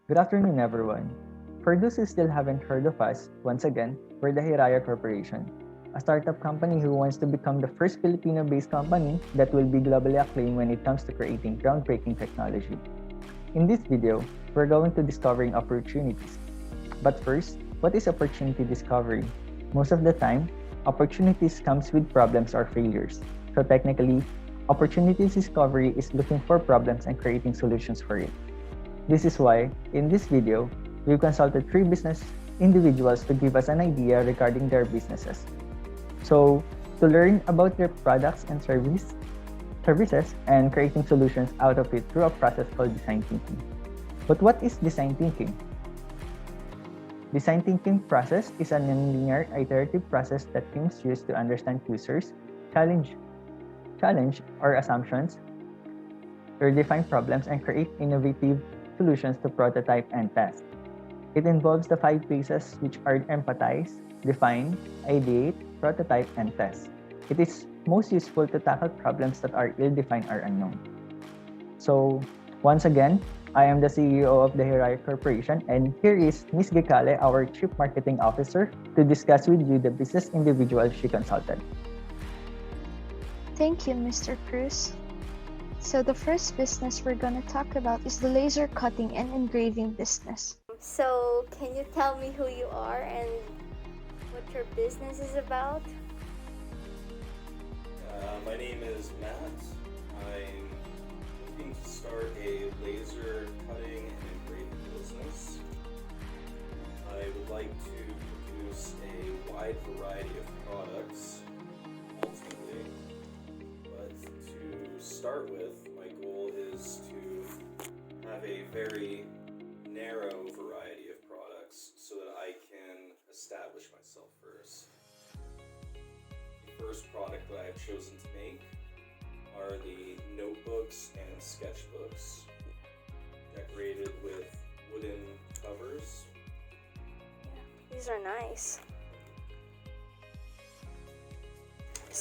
Good afternoon, everyone. For those who still haven't heard of us, once again, we're the Hiraya Corporation, a startup company who wants to become the first Filipino-based company that will be globally acclaimed when it comes to creating groundbreaking technology. In this video, we're going to discovering opportunities. But first, what is opportunity discovery? Most of the time, opportunities comes with problems or failures. So technically, opportunities discovery is looking for problems and creating solutions for it. This is why, in this video, we've consulted three business individuals to give us an idea regarding their businesses. So, to learn about their products and services and creating solutions out of it through a process called design thinking. But what is design thinking? Design thinking process is a nonlinear iterative process that teams use to understand users, challenge, challenge or assumptions, redefine problems, and create innovative solutions to prototype and test. It involves the five phases which are empathize, define, ideate, prototype, and test. It is most useful to tackle problems that are ill-defined or unknown. So, once again, I am the CEO of the Hiraya Corporation, and here is Ms. Gikale, our Chief Marketing Officer, to discuss with you the business individual she consulted. Thank you, Mr. Cruz. So the first business we're going to talk about is the laser cutting and engraving business. So, can you tell me who you are and what your business is about? My name is Matt. I'm looking to start a laser cutting and engraving business. I would like to produce a wide variety of products ultimately, but to start with, my goal is to have a very narrow variety of products so that I can establish myself first. The first product that I have chosen to make are the notebooks and sketchbooks decorated with wooden covers. These are nice. I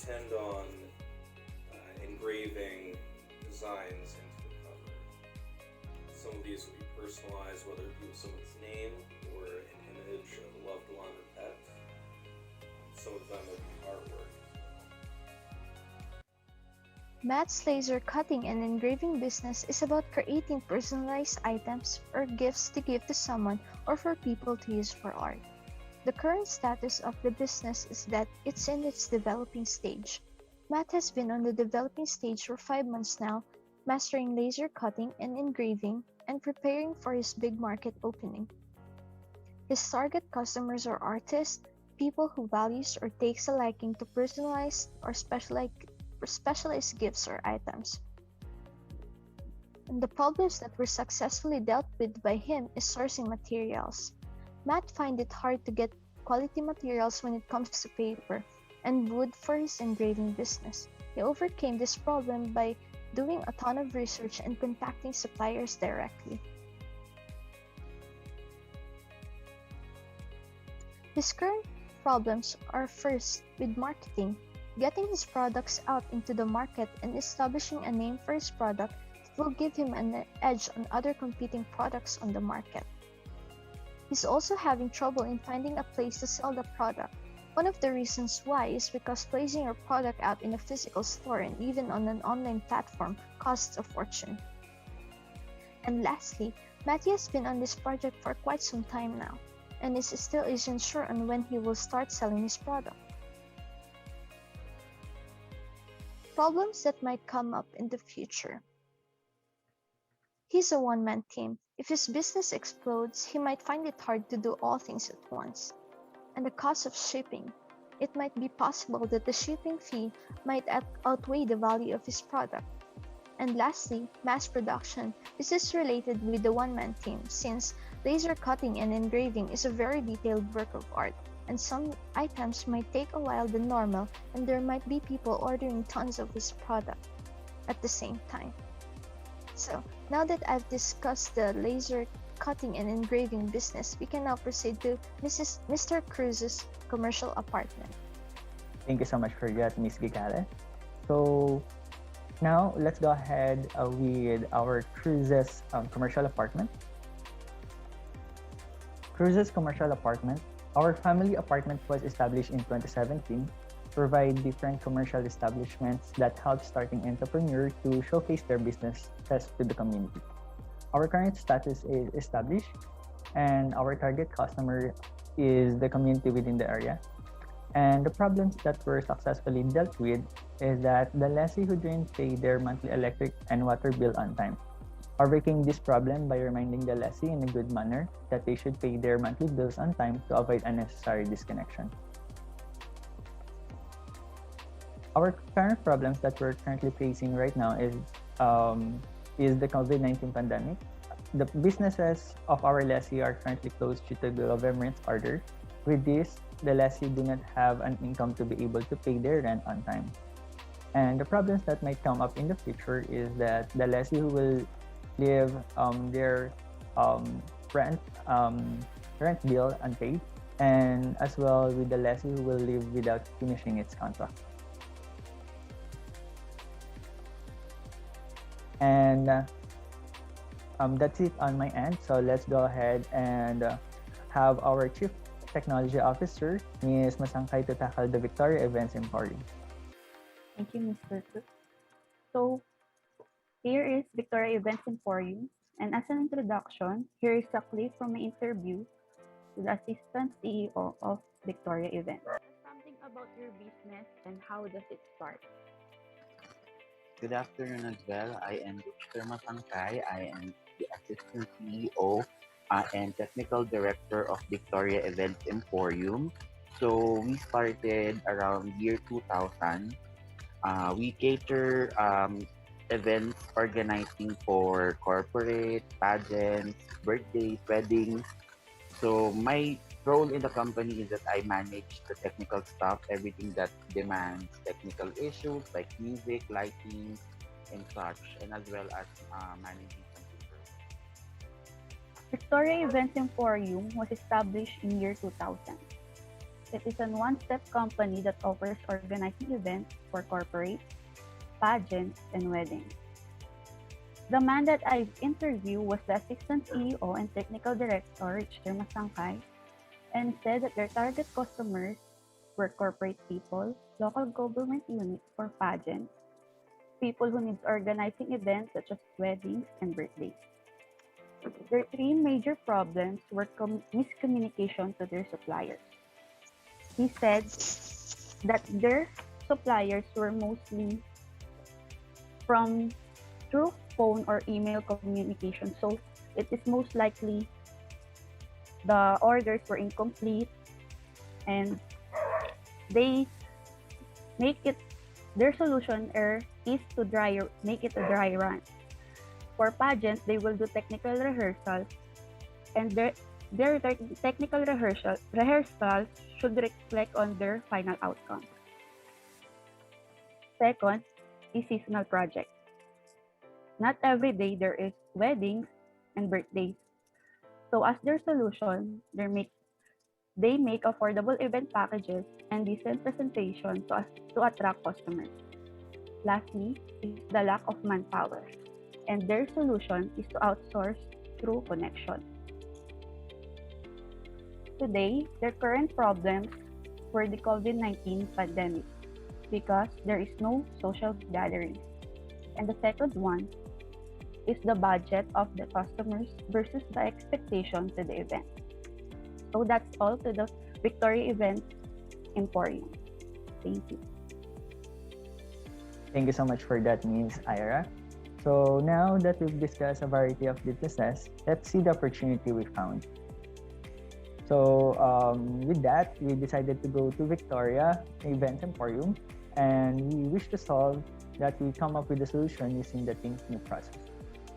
intend on engraving designs into the cover. Some of these will be personalized, whether it be with someone's name or an image of a loved one or pet. Some of them will be artwork. Matt's laser cutting and engraving business is about creating personalized items or gifts to give to someone or for people to use for art. The current status of the business is that it's in its developing stage. Matt has been on the developing stage for 5 months now, mastering laser cutting and engraving and preparing for his big market opening. His target customers are artists, people who values or takes a liking to personalized or specialized gifts or items. And the problems that were successfully dealt with by him is sourcing materials. Matt finds it hard to get quality materials when it comes to paper and wood for his engraving business. He overcame this problem by doing a ton of research and contacting suppliers directly. His current problems are first with marketing, getting his products out into the market and establishing a name for his product that will give him an edge on other competing products on the market. He's also having trouble in finding a place to sell the product. One of the reasons why is because placing your product out in a physical store and even on an online platform costs a fortune. And lastly, Matthew has been on this project for quite some time now, and still isn't sure on when he will start selling his product. Problems that might come up in the future. He's a one-man team. If his business explodes, he might find it hard to do all things at once. And the cost of shipping. It might be possible that the shipping fee might outweigh the value of his product. And lastly, mass production. This is related with the one-man team since laser cutting and engraving is a very detailed work of art, and some items might take a while than normal, and there might be people ordering tons of his product at the same time. So, now that I've discussed the laser cutting and engraving business, we can now proceed to Mr. Cruz's commercial apartment. Thank you so much for that, Ms. Gikale. So, now let's go ahead with our Cruises commercial apartment. Cruz's commercial apartment. Our family apartment was established in 2017, provide different commercial establishments that help starting entrepreneurs to showcase their businesses to the community. Our current status is established, and our target customer is the community within the area. And the problems that were successfully dealt with is that the lessee who didn't pay their monthly electric and water bill on time. Overcoming this problem by reminding the lessee in a good manner that they should pay their monthly bills on time to avoid unnecessary disconnection. Our current problems that we're currently facing right now is the COVID-19 pandemic. The businesses of our lessee are currently closed due to the government's order. With this, the lessee do not have an income to be able to pay their rent on time. And the problems that might come up in the future is that the lessee who will leave their rent rent bill unpaid, and as well with the lessee who will leave without finishing its contract. And that's it on my end. So let's go ahead and have our Chief Technology Officer, Ms. Masangkay, to tackle the Victoria Events Emporium. Thank you, Mr. Cook. So here is Victoria Events Emporium. And as an introduction, here is a clip from my interview with the Assistant CEO of Victoria Events. Something about your business and how does it start? Good afternoon as well. I am Mr. Masangkay. I am the Assistant CEO and Technical Director of Victoria Events Emporium. So we started around year 2000. We cater events organizing for corporate, pageants, birthdays, weddings. So my role in the company is that I manage the technical stuff, everything that demands technical issues like music, lighting, and such, and as well as managing computers. Victoria Events Emporium was established in year 2000. It is a one-step company that offers organizing events for corporate, pageants, and weddings. The man that I've interviewed was the Assistant CEO and Technical Director, Mr. Masangkay, and said that their target customers were corporate people, local government units for pageants, people who need organizing events such as weddings and birthdays. Their three major problems were miscommunication to their suppliers. He said that their suppliers were mostly from through phone or email communication. So it is most likely the orders were incomplete and they make it their solution is to make it a dry run. For pageants, they will do technical rehearsals and their technical rehearsals should reflect on their final outcome. Second is seasonal projects. Not every day there is weddings and birthdays. So as their solution, they make affordable event packages and decent presentation to attract customers. Lastly is the lack of manpower, and their solution is to outsource through connection. Today, their current problems were the COVID-19 pandemic because there is no social gatherings. And the second one is the budget of the customers versus the expectation to the event. So that's all to the Victoria Events Emporium. Thank you. Thank you so much for that, Ms. Ira. So now that we've discussed a variety of businesses, let's see the opportunity we found. So with that, we decided to go to Victoria Events Emporium, and we wish to solve that. We come up with a solution using the think new process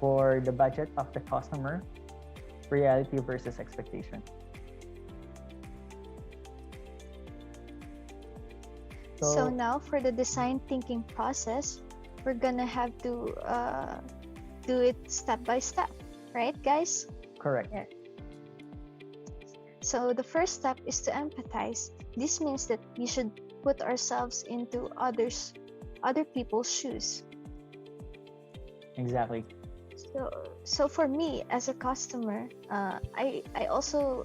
for the budget of the customer, reality versus expectation. So now for the design thinking process, we're gonna have to do it step by step, right, guys? Correct. Yes. So the first step is to empathize. This means that we should put ourselves into other people's shoes. Exactly. So for me as a customer, I also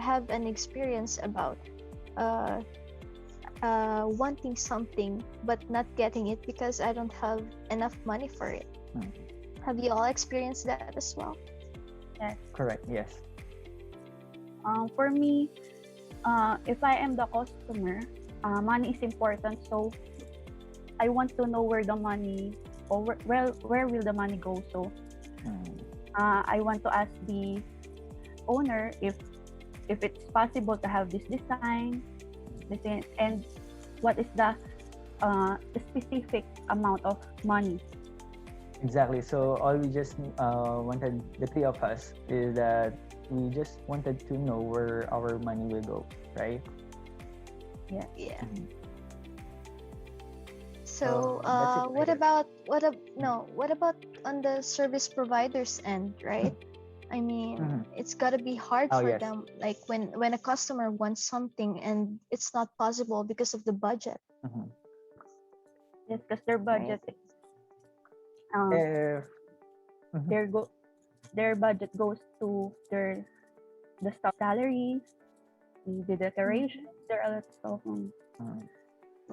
have an experience about uh, wanting something but not getting it because I don't have enough money for it. Have you all experienced that as well? Yes. Correct. Yes. For me, if I am the customer, money is important. So I want to know where the money, or where will the money go. So I want to ask the owner if it's possible to have this design, and what is the specific amount of money. Exactly. So all we just wanted, the three of us, is that we just wanted to know where our money will go, right? Yeah. Yeah. Mhm. So, that's it. what about what about on the service provider's end, right? I mean, Mhm. it's gotta be hard Oh for yes. them. Like when a customer wants something and it's not possible because of the budget, Mhm. Yes, because their right? budget, um, If mhm. their go their budget goes to the staff salaries, the decorations, there are lots of Mhm.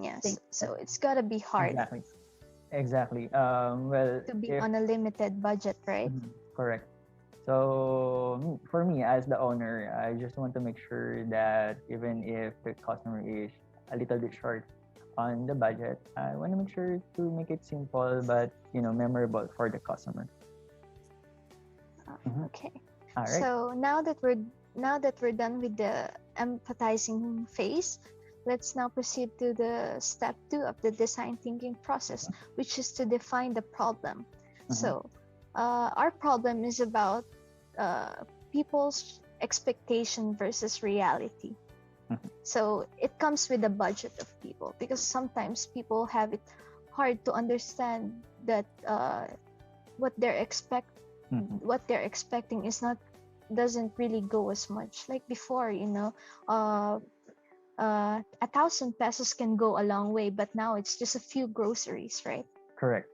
Yes. things. So it's gotta be hard Exactly. Exactly. Well, to be if on a limited budget, right? mhm, correct. So for me as the owner, I just want to make sure that even if the customer is a little bit short on the budget, I want to make sure to make it simple but memorable for the customer. Mhm. Okay. All right. So now that we're done with the empathizing phase, let's now proceed to the step 2 of the design thinking process, which is to define the problem. So, our problem is about people's expectation versus reality. Mhm. So it comes with the budget of people because sometimes people have it hard to understand that what they're expect Mhm. what they're expecting is not doesn't really go as much like before. Uh 1,000 pesos can go a long way, but now it's just a few groceries, right? Correct.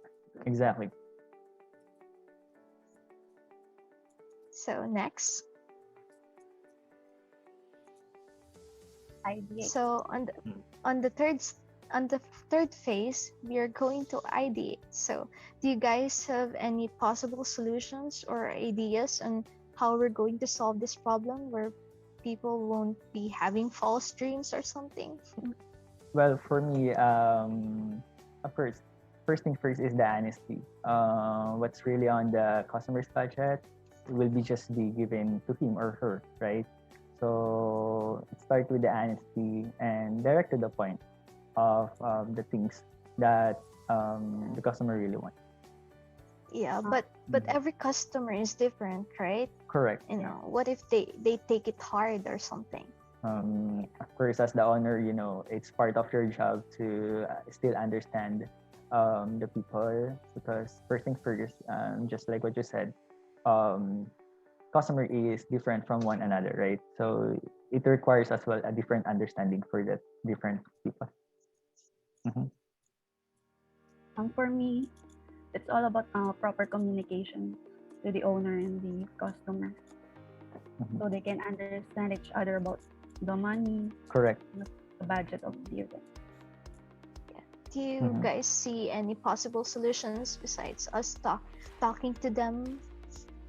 Exactly. So next, Ideate. so on the third s- on the third phase, we are going to ideate. So do you guys have any possible solutions or ideas on how we're going to solve this problem where people won't be having false dreams or something? Well, for me, first thing first is the honesty. What's really on the customer's budget will be just be given to him or her, right? So start with the honesty and direct to the point of the things that the customer really wants. Yeah, Uh, but every customer is different, right? Correct. What if they take it hard or something? Of course, as the owner, it's part of your job to still understand the people, because first things first, just like what you said, um, customer is different from one another, right? So it requires as well a different understanding for the different people. Mhm. for me, it's all about proper communication to the owner and the customer, Mhm. so they can understand each other about the money, Correct. the budget of the event. Do you Mhm. guys see any possible solutions besides us talking to them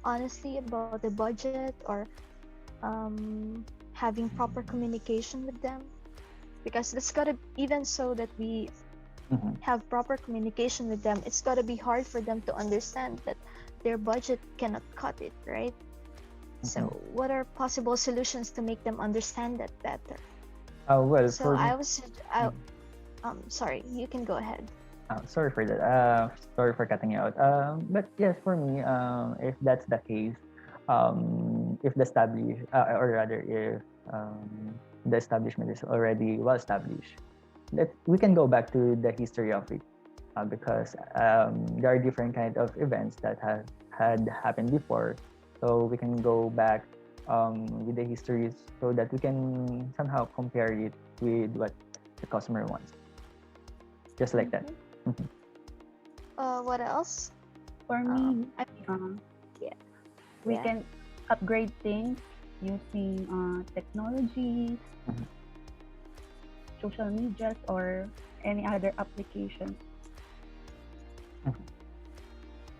honestly about the budget, or having proper communication with them? Because that's gotta, even so that we Mhm. have proper communication with them, it's gotta be hard for them to understand that their budget cannot cut it, right? So Mhm. what are possible solutions to make them understand that better? Well, So for me, I sorry, you can go ahead. sorry for that. Sorry for cutting you out. But yes, for me, if that's the case, if the or rather, if the establishment is already well established, that we can go back to the history of it, because there are different kind of events that have had happened before, so we can go back with the histories so that we can somehow compare it with what the customer wants, just like that. Mhm. What else? For me, I mean, uh, yeah, we yeah. can upgrade things using technologies, Mhm. social medias, or any other applications Mhm.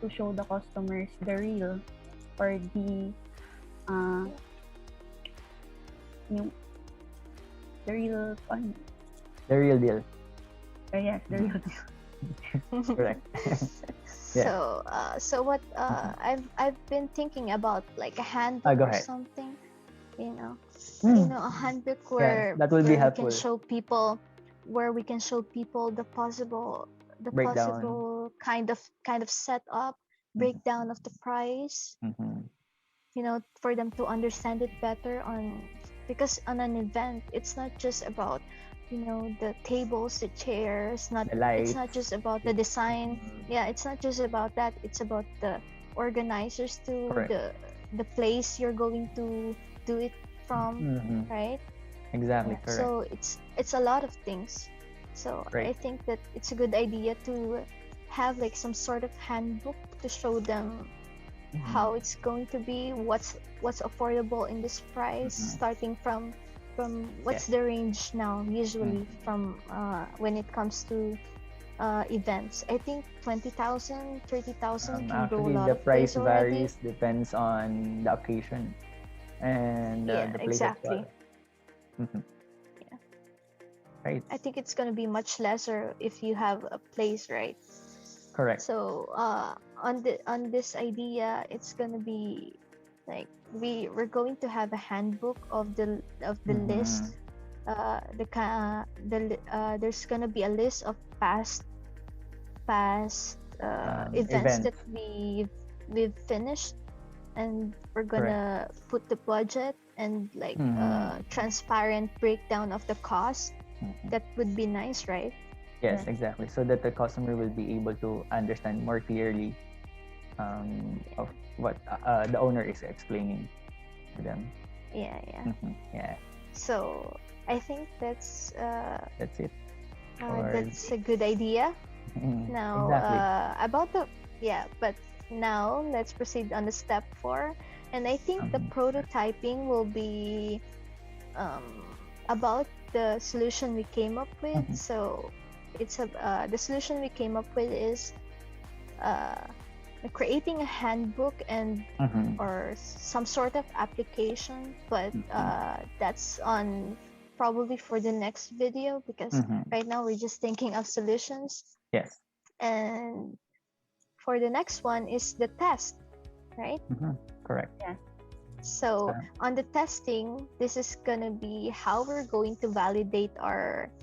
to show the customers the real or uh, yung, the real fun. The real deal. Yes, the real Correct. Yeah. So what I've been thinking about like a handbook Go or ahead. something, you know. Mm. A handbook Yeah, that will be where we can helpful. show people the Breakdown. possible kind of setup, Mhm. breakdown of the price, Mhm. for them to understand it better on, because on an event it's not just about the tables, the chairs, not The it's not lights. just about the design. Mhm. Yeah, it's not just about that, it's about the organizers too, Correct. the place you're going to do it from, Mhm. right? Exactly. Yes. Correct. So it's a lot of things. So Right. I think that it's a good idea to have like some sort of handbook to show them Mhm. how it's going to be, what's affordable in this price, Mhm. starting from Yes. what's the range now Mhm. usually from when it comes to events. I think 20,000, 30,000 can go a Actually, lot the of price place already. varies depends on the occasion and Yeah, the place as well. exactly. Mhm. Yeah, Right. I think it's going to be much lesser if you have a place, right? Correct. So on this idea, it's gonna be like we're going to have a handbook of the Mhm. list. There's gonna be a list of past events Event. that we've finished, and we're Correct. gonna put the budget and like Mhm. transparent breakdown of the cost. Mhm. That would be nice, right? Yes, Yes. exactly. So that the customer will be able to understand more clearly of what the owner is explaining to them. Yeah, yeah. Yeah, So I think that's it. Or that's a good idea. Now, exactly. about the yeah, but now let's proceed on the step 4, and I think the prototyping will be um, about the solution we came up with. Mhm. So the solution we came up with is uh, creating a handbook and Mhm. or some sort of application, but Mhm. that's on probably for the next video, because Mhm. right now we're just thinking of solutions. Yes. And for the next one is the test, right? Correct. Yes. So Uh, on the testing, this is gonna be how we're going to validate our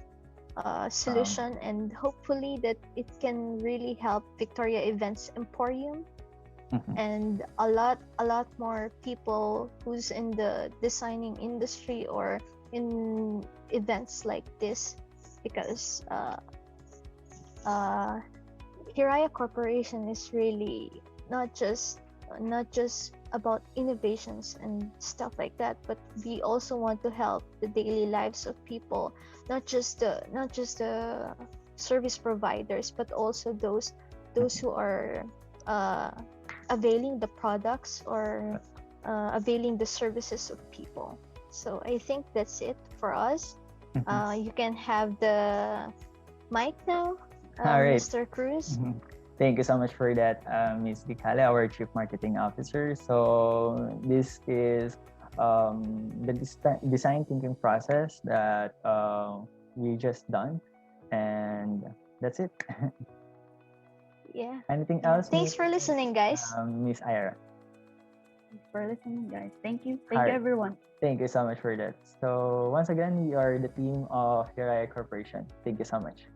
um, solution, and hopefully that it can really help Victoria Events Emporium mhm. and a lot more people who's in the designing industry or in events like this, because uh, Hiraya Corporation is really not just about innovations and stuff like that, but we also want to help the daily lives of people, not just the service providers, but also those who are uh, availing the products or availing the services of people. So I think that's it for us. Mhm. You can have the mic now, All right. Mr. Cruz. Mhm. Thank you so much for that, Ms. Dicale, our Chief Marketing Officer. So this is the design thinking process that we just done, and that's it. Yeah. Anything Yeah. else, Thanks for listening, guys. Miss Ira? Thanks for listening, guys. Thank you. All Thank you, right. everyone. Thank you so much for that. So once again, we are the team of Hiraya Corporation. Thank you so much.